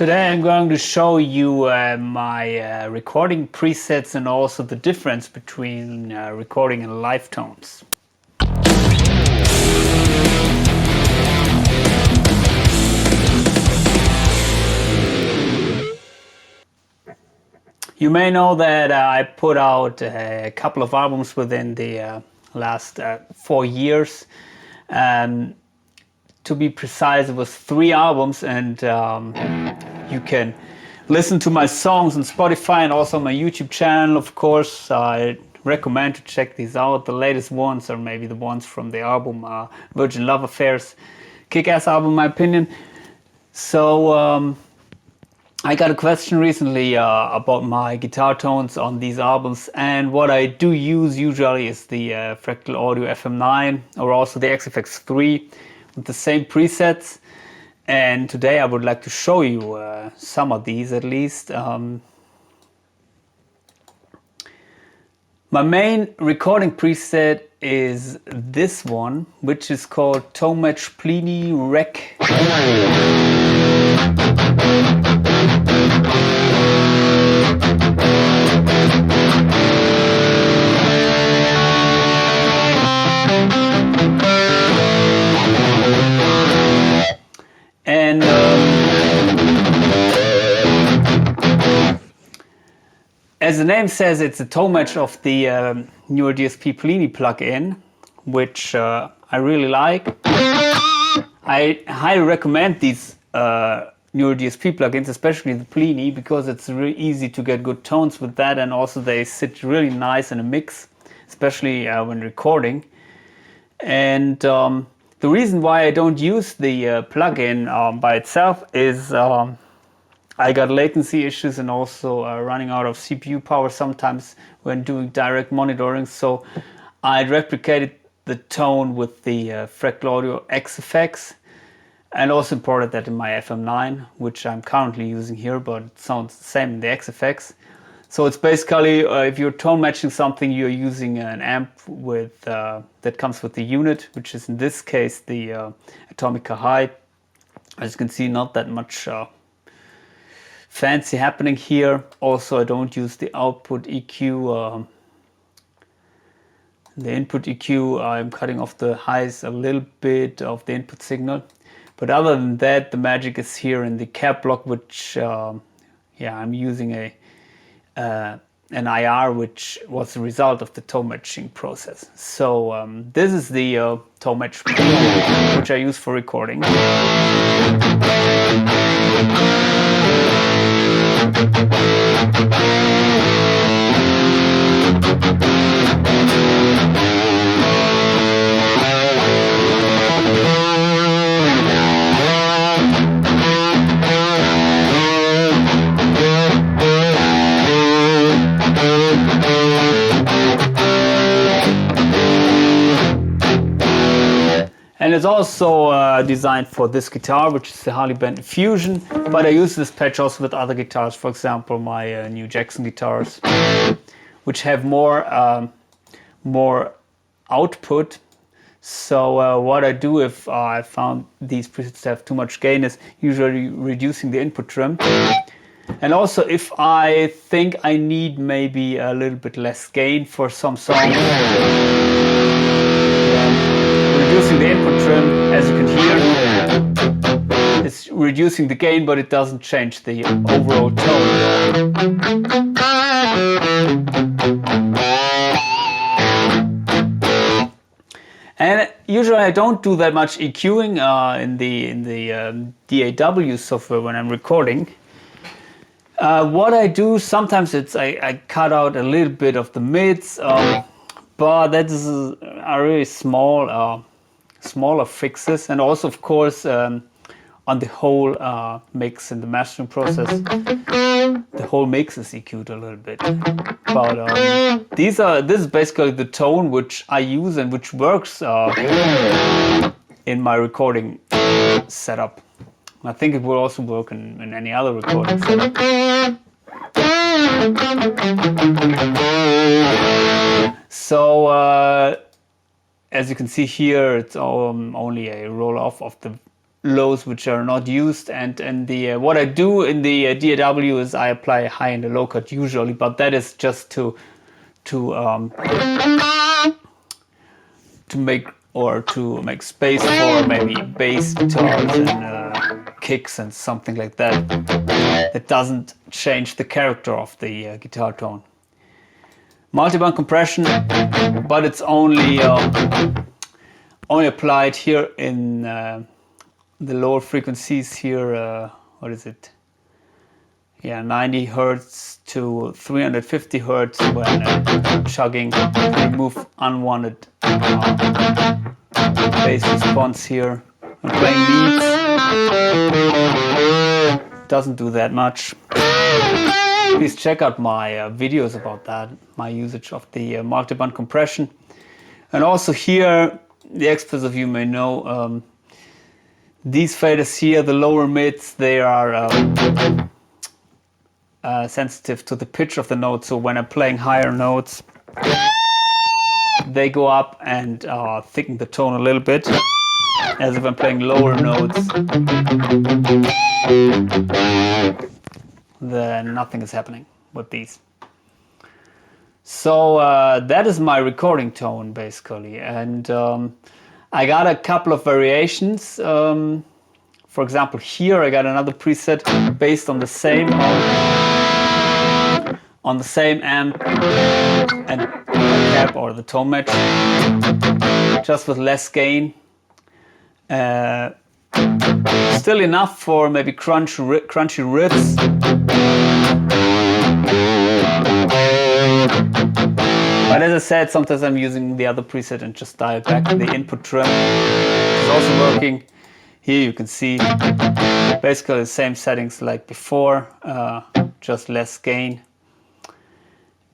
Today I'm going to show you my recording presets and also the difference between recording and live tones. You may know that I put out a couple of albums within the last 4 years. To be precise, it was 3 albums, and you can listen to my songs on Spotify and also my YouTube channel. Of course, I recommend to check these out. The latest ones are maybe the ones from the album Virgin Love Affairs. Kick-ass album in my opinion. So I got a question recently about my guitar tones on these albums, and what I do use usually is the Fractal Audio FM9 or also the AxeFx III with the same presets. And today I would like to show you some of these at least. My main recording preset is this one, which is called Tone Match Plini Rec. And as the name says, it's a tone match of the Mooer DSP Plini plugin, which I really like. I highly recommend these Mooer DSP plugins, especially the Plini, because it's really easy to get good tones with that, and also they sit really nice in a mix, especially when recording. And the reason why I don't use the plugin by itself is I got latency issues and also running out of CPU power sometimes when doing direct monitoring. So I replicated the tone with the Fractal Audio AxeFx and also imported that in my FM9, which I'm currently using here, but it sounds the same in the AxeFx. So it's basically if you're tone matching something, you're using an amp with that comes with the unit, which is in this case the Atomica High. As you can see, not that much fancy happening here. Also, I don't use the output EQ. The input EQ, I'm cutting off the highs a little bit of the input signal. But other than that, the magic is here in the cap block, which I'm using an IR, which was the result of the tone matching process. So this is the tone match which I use for recording. And it's also designed for this guitar, which is the Harley Benton Fusion. But I use this patch also with other guitars, for example, my new Jackson guitars, which have more output. So what I do if I found these presets have too much gain is usually reducing the input trim. And also if I think I need maybe a little bit less gain for some songs, reducing the input trim, as you can hear, it's reducing the gain, but it doesn't change the overall tone. And usually I don't do that much EQing in the DAW software when I'm recording. What I do sometimes it's I cut out a little bit of the mids, but that is a really smaller fixes, and also of course on the whole mix in the mastering process, the whole mix is EQ'd a little bit. But this is basically the tone which I use and which works in my recording setup. I think it will also work in any other recording setup. So as you can see here, it's only a roll off of the lows which are not used, and the what I do in the DAW is I apply a high and a low cut usually, but that is just to make space for maybe bass guitars and kicks and something like that. It doesn't change the character of the guitar tone. Multiband compression, but it's only applied here in the lower frequencies here. What is it? Yeah, 90 Hertz to 350 Hertz when chugging to remove unwanted bass response here. I'm playing leads. Doesn't do that much. Please check out my videos about that, my usage of the multiband compression. And also here, the experts of you may know, these faders here, the lower mids, they are sensitive to the pitch of the note. So when I'm playing higher notes, they go up and thicken the tone a little bit, as if I'm playing lower notes, then nothing is happening with these. So that is my recording tone basically, and I got a couple of variations. For example, here I got another preset based on the same amp and cap or the tone match, just with less gain. Still enough for maybe crunchy riffs. But as I said, sometimes I'm using the other preset and just dial back the input trim. It's also working. Here you can see basically the same settings like before, just less gain.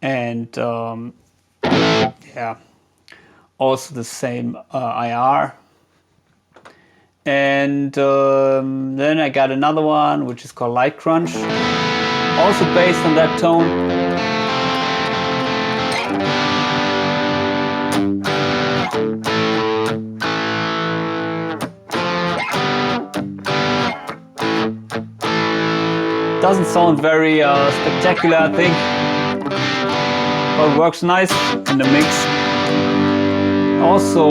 And yeah, also the same IR. And then I got another one which is called Light Crunch, also based on that tone. Doesn't sound very spectacular, I think, but it works nice in the mix. Also,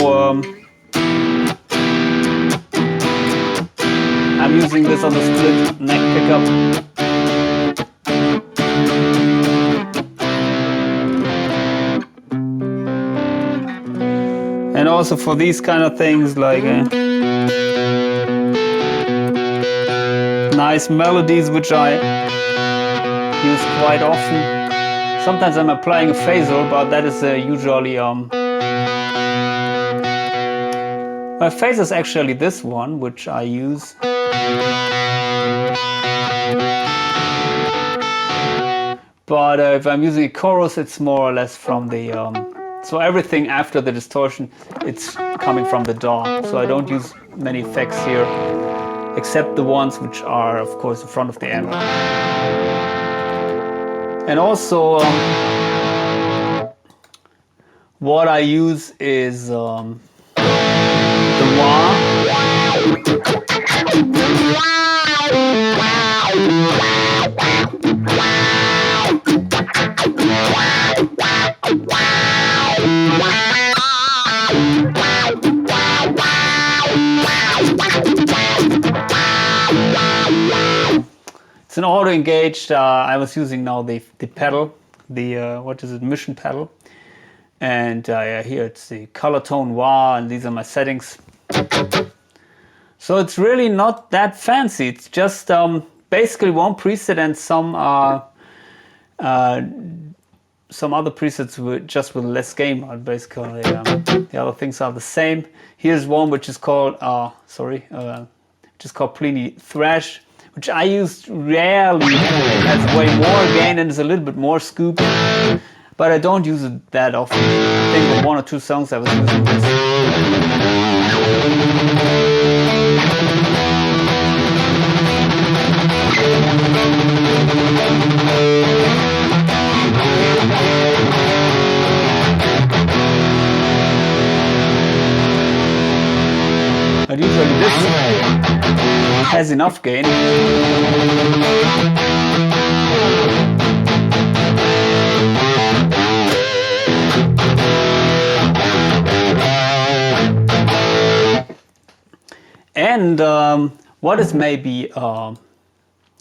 I'm using this on the split neck pickup. And also for these kind of things like nice melodies which I use quite often. Sometimes I'm applying a phaser, but that is usually my phaser is actually this one which I use. But if I'm using a chorus, it's more or less from the so everything after the distortion, it's coming from the DAW. So I don't use many effects here, except the ones which are, of course, in front of the amp. And also, what I use is the wah. It's an auto engaged. I was using now the pedal, the what is it, Mission pedal, and yeah, here it's the color tone wah, and these are my settings. So it's really not that fancy. It's just basically one preset and some other presets with just with less gain. But basically, the other things are the same. Here's one which is called Pliny Thrash, which I used rarely. It has way more gain and is a little bit more scoop, but I don't use it that often. I think with one or two songs I was using this. But usually this has enough gain. And what is maybe a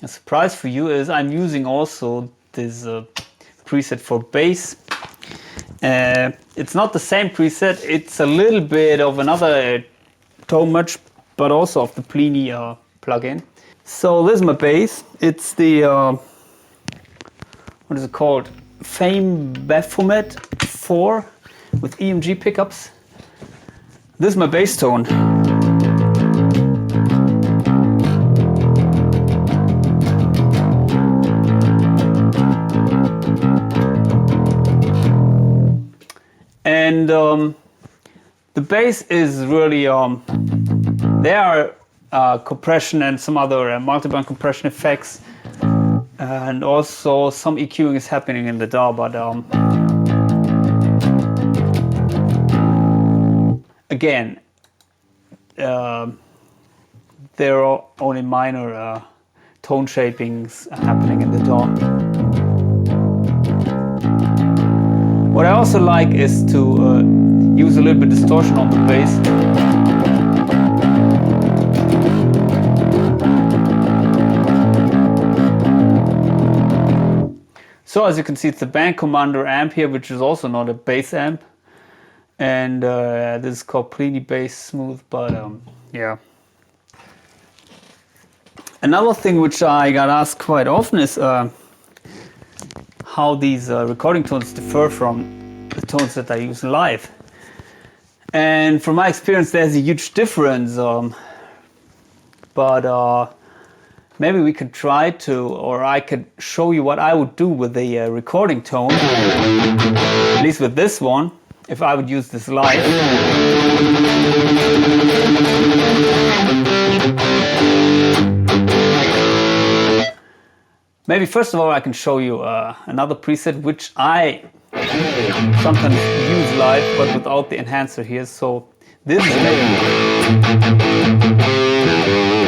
surprise for you is I'm using also this preset for bass. It's not the same preset, it's a little bit of another tone match, but also of the Plini plugin. So this is my bass. It's the, what is it called? Fame Baphomet 4 with EMG pickups. This is my bass tone. And the bass is really, there are compression and some other multi-band compression effects, and also some EQing is happening in the DAW, but again, there are only minor tone shapings happening in the DAW. What I also like is to use a little bit of distortion on the bass. So as you can see, it's the Band Commander amp here, which is also not a bass amp. And this is called Plini Bass Smooth, but yeah. Another thing which I got asked quite often is how these recording tones differ from the tones that I use live. And from my experience, there's a huge difference. But maybe we could try to, or I could show you what I would do with the recording tone, at least with this one, if I would use this live. Maybe first of all I can show you another preset which I sometimes use live but without the enhancer here. So this is maybe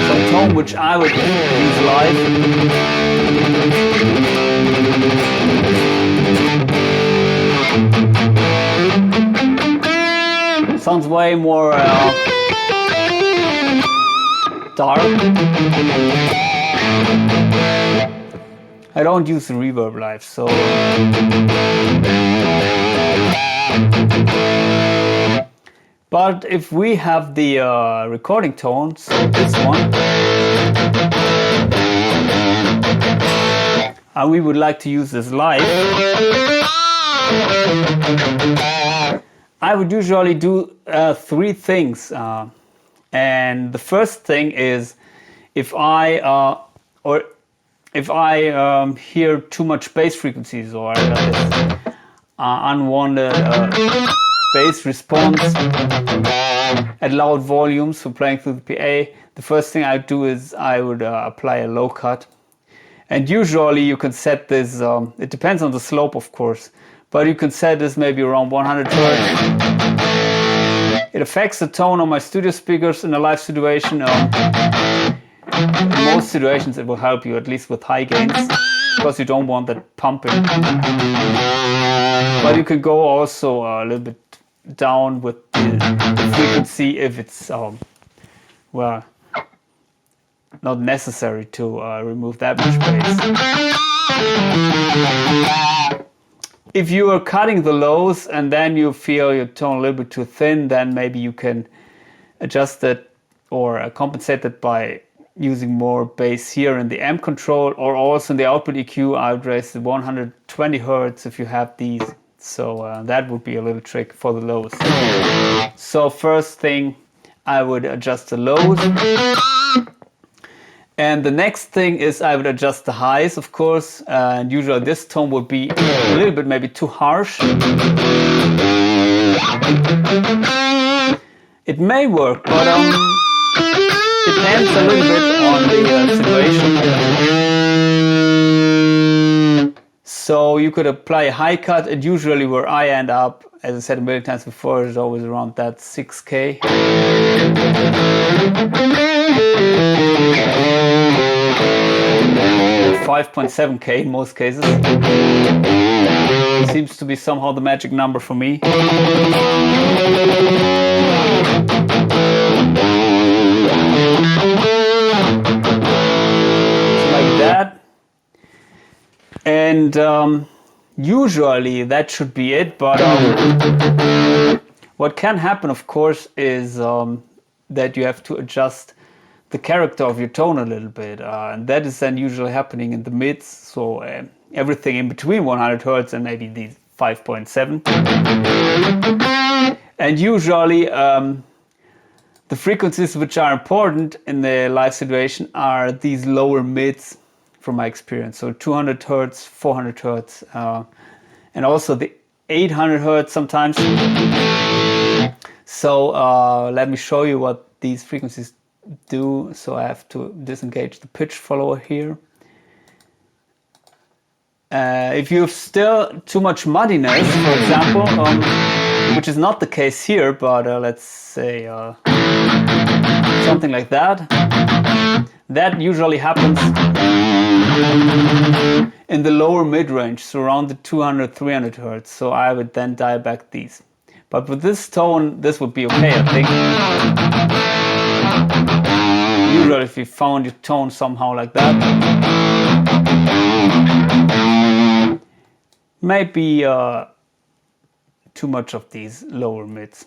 some tone which I would use live. Sounds way more dark. I don't use the reverb live, so but if we have the recording tones, this one, and we would like to use this live, I would usually do three things, and the first thing is if I hear too much bass frequencies or unwanted bass response at loud volumes for playing through the PA, the first thing I do is I would apply a low cut. And usually you can set this, it depends on the slope of course, but you can set this maybe around 100 Hz. It affects the tone on my studio speakers in a live situation. In most situations it will help you, at least with high gains, because you don't want that pumping. But you can go also a little bit down with the frequency if it's well, not necessary to remove that much bass. If you are cutting the lows and then you feel your tone a little bit too thin, then maybe you can adjust it or compensate it by using more bass here in the amp control, or also in the output EQ. I would raise the 120 Hz if you have these. So that would be a little trick for the lows. So first thing, I would adjust the lows. And the next thing is I would adjust the highs, of course. And usually this tone would be a little bit maybe too harsh. It may work, but it depends a little bit on the situation. So you could apply a high cut, and usually where I end up, as I said a million times before, is always around that 6K. 5.7K in most cases. Seems to be somehow the magic number for me. So like that. And usually that should be it, but what can happen, of course, is that you have to adjust the character of your tone a little bit, and that is then usually happening in the mids, so everything in between 100 Hertz and maybe these 5.7. And usually the frequencies which are important in the live situation are these lower mids, from my experience. So 200 Hertz, 400 Hertz, and also the 800 Hertz sometimes. So let me show you what these frequencies do. So I have to disengage the pitch follower here. If you have still too much muddiness, for example, which is not the case here, but let's say something like that, that usually happens in the lower mid-range, so around the 200, 300 Hertz. So I would then dial back these. But with this tone, this would be okay, I think. Usually if you found your tone somehow like that, maybe too much of these lower mids.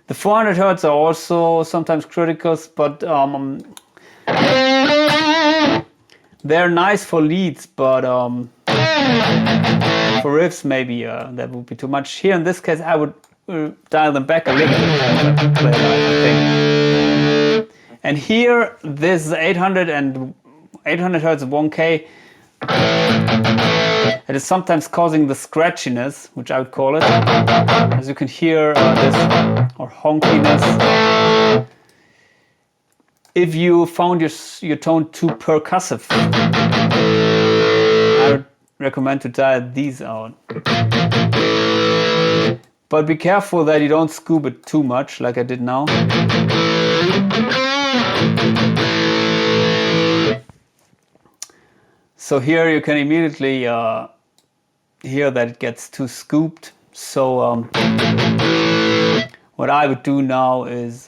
The 400 Hertz are also sometimes critical, but they're nice for leads, but for riffs maybe that would be too much. Here in this case I would dial them back a little bit, I think. And here this 800 and 800 Hertz 1K, it is sometimes causing the scratchiness, which I would call it. As you can hear, this or honkiness. If you found your tone too percussive, I would recommend to dial these out. But be careful that you don't scoop it too much, like I did now. So here you can immediately hear that it gets too scooped. So what I would do now is,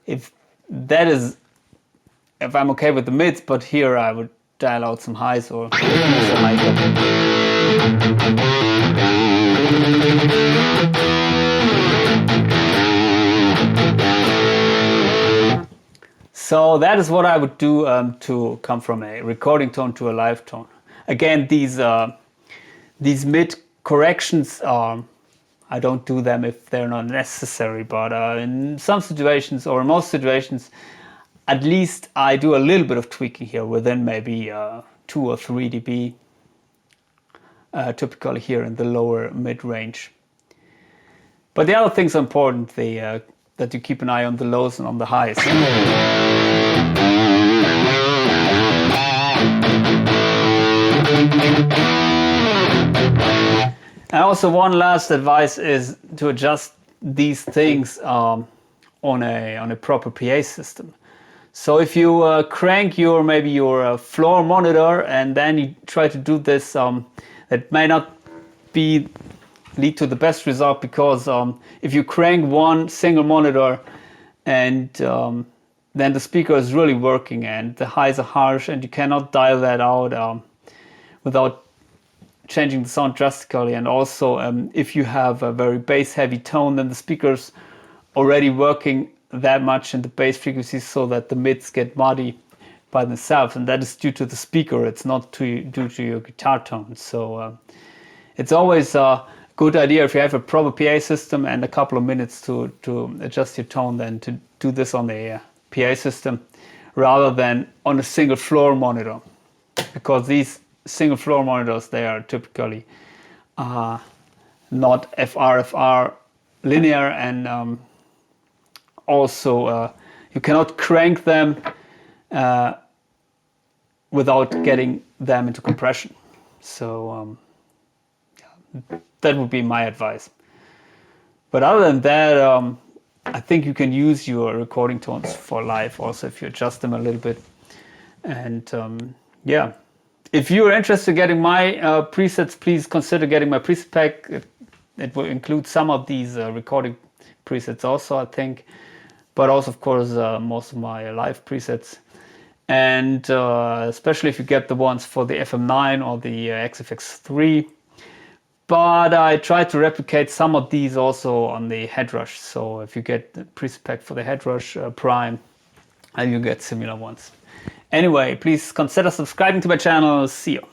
if I'm okay with the mids, but here I would dial out some highs or some highs. So that is what I would do to come from a recording tone to a live tone. Again, these mid corrections are, I don't do them if they're not necessary, but in some situations, or in most situations, at least I do a little bit of tweaking here within maybe 2 or 3 dB, typically here in the lower mid-range. But the other things are important, that you keep an eye on the lows and on the highs. And also one last advice is to adjust these things on a proper PA system. So if you crank maybe your floor monitor and then you try to do this, that may not lead to the best result, because if you crank one single monitor and then the speaker is really working and the highs are harsh and you cannot dial that out without changing the sound drastically. And also if you have a very bass heavy tone, then the speaker's already working that much in the bass frequencies so that the mids get muddy by themselves, and that is due to the speaker, it's not due to your guitar tone. So it's always a good idea, if you have a proper PA system and a couple of minutes to adjust your tone, then to do this on a PA system rather than on a single floor monitor, because these single floor monitors, they are typically not FR linear, and also you cannot crank them without getting them into compression. So that would be my advice. But other than that, I think you can use your recording tones for live also if you adjust them a little bit. And yeah, If you're interested in getting my presets, please consider getting my preset pack. It will include some of these recording presets also, I think, but also, of course, most of my live presets. And especially if you get the ones for the FM9 or the AxeFx III. But I tried to replicate some of these also on the Headrush. So if you get the preset pack for the Headrush Prime, and you get similar ones. Anyway, please consider subscribing to my channel. See you.